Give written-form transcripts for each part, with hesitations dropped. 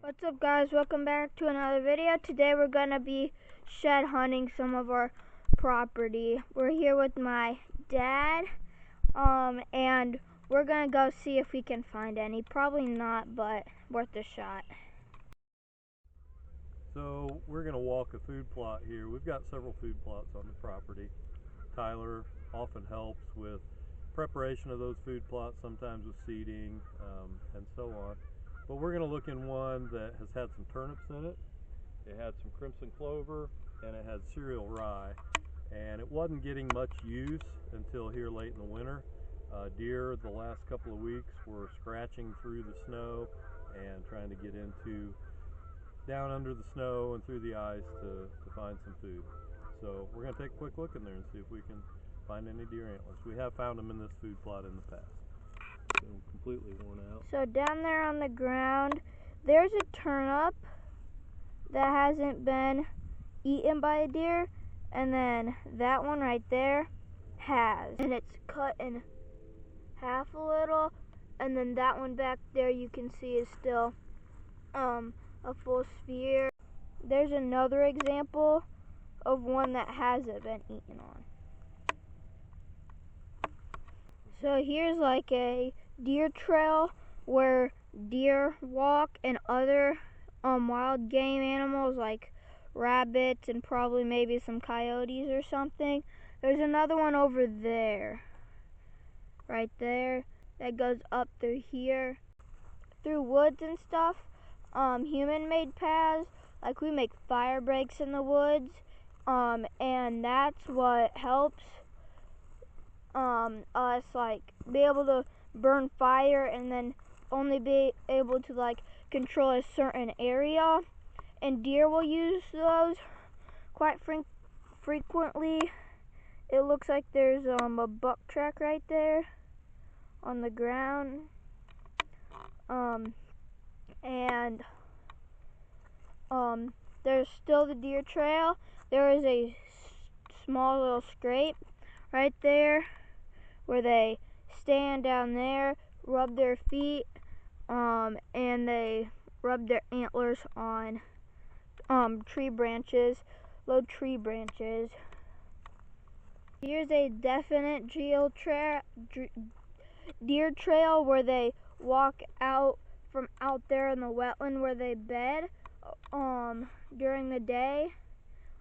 What's up, guys? Welcome back to another video. Today we're gonna be shed hunting some of our property. We're here with my dad, and we're gonna go see if we can find any. Probably not, but worth a shot. So we're gonna walk a food plot here. We've got several food plots on the property. Tyler often helps with preparation of those food plots, sometimes with seeding, and so on. But we're going to look in one that has had some turnips in it. It had some crimson clover, and it had cereal rye. And it wasn't getting much use until here late in the winter. Deer the last couple of weeks were scratching through the snow and trying to get down under the snow and through the ice to find some food. So we're going to take a quick look in there and see if we can find any deer antlers. We have found them in this food plot in the past. Completely worn out. So down there on the ground, there's a turnip that hasn't been eaten by a deer, and then that one right there has, and it's cut in half a little, and then that one back there you can see is still a full sphere. There's another example of one that hasn't been eaten on. So here's like a deer trail where deer walk and other wild game animals like rabbits and probably maybe some coyotes or something. There's another one over there, right there, that goes up through here, through woods and stuff. Human-made paths, like we make fire breaks in the woods, and that's what helps us like be able to burn fire and then only be able to like control a certain area, and deer will use those quite frequently. It looks like there's a buck track right there on the ground, and there's still the deer trail. There is a small little scrape right there where they stand down there, rub their feet, and they rub their antlers on tree branches, low tree branches. Here's a definite deer trail where they walk out from out there in the wetland where they bed during the day.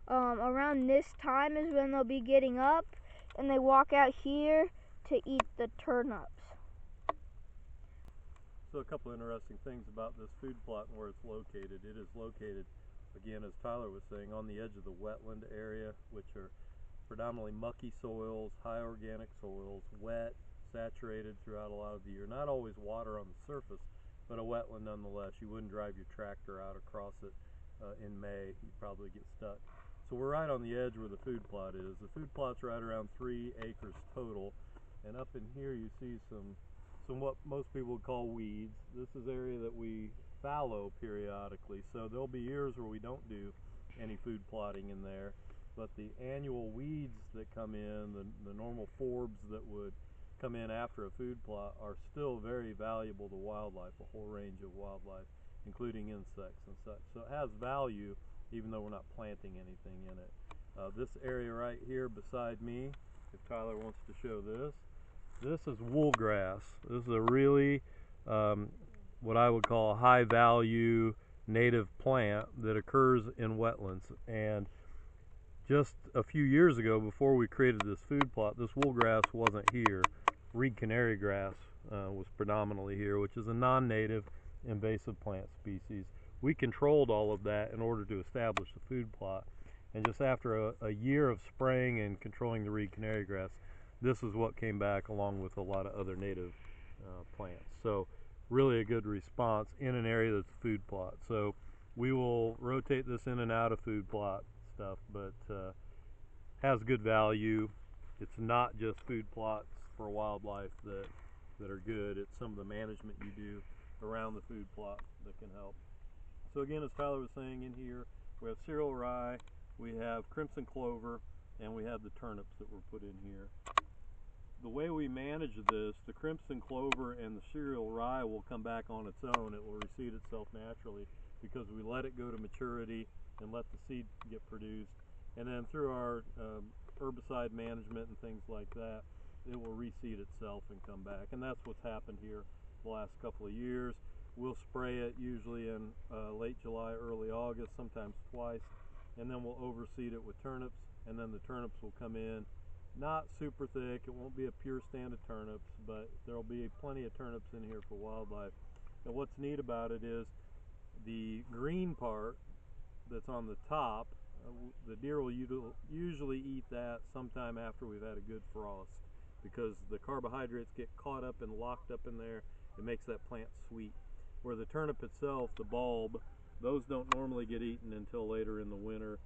Around this time is when they'll be getting up, and they walk out here to eat the turnips. So a couple interesting things about this food plot and where it's located. It is located, again, as Tyler was saying, on the edge of the wetland area, which are predominantly mucky soils, high organic soils, wet, saturated throughout a lot of the year. Not always water on the surface, but a wetland nonetheless. You wouldn't drive your tractor out across it in May. You'd probably get stuck. So we're right on the edge where the food plot is. The food plot's right around 3 acres total. And up in here you see some what most people would call weeds. This is area that we fallow periodically, so there'll be years where we don't do any food plotting in there, but the annual weeds that come in, the normal forbs that would come in after a food plot, are still very valuable to wildlife, a whole range of wildlife, including insects and such. So it has value even though we're not planting anything in it. This area right here beside me, if Tyler wants to show this is woolgrass. This is a really what I would call a high value native plant that occurs in wetlands. And just a few years ago, before we created this food plot, this woolgrass wasn't here. Reed canary grass was predominantly here, which is a non-native invasive plant species. We controlled all of that in order to establish the food plot. And just after a year of spraying and controlling the reed canary grass, this is what came back along with a lot of other native plants. So really a good response in an area that's a food plot. So we will rotate this in and out of food plot stuff, but has good value. It's not just food plots for wildlife that are good. It's some of the management you do around the food plot that can help. So again, as Tyler was saying, in here we have cereal rye, we have crimson clover, and we have the turnips that were put in here. the way we manage this, the crimson clover and the cereal rye will come back on its own. It will reseed itself naturally because we let it go to maturity and let the seed get produced. And then through our herbicide management and things like that, it will reseed itself and come back. And that's what's happened here the last couple of years. We'll spray it usually in late July, early August, sometimes twice, and then we'll overseed it with turnips, and then the turnips will come in not super thick. It won't be a pure stand of turnips, but there'll be plenty of turnips in here for wildlife. And what's neat about it is the green part that's on the top, the deer will usually eat that sometime after we've had a good frost, because the carbohydrates get caught up and locked up in there. It makes that plant sweet. Where the turnip itself, the bulb, those don't normally get eaten until later in the winter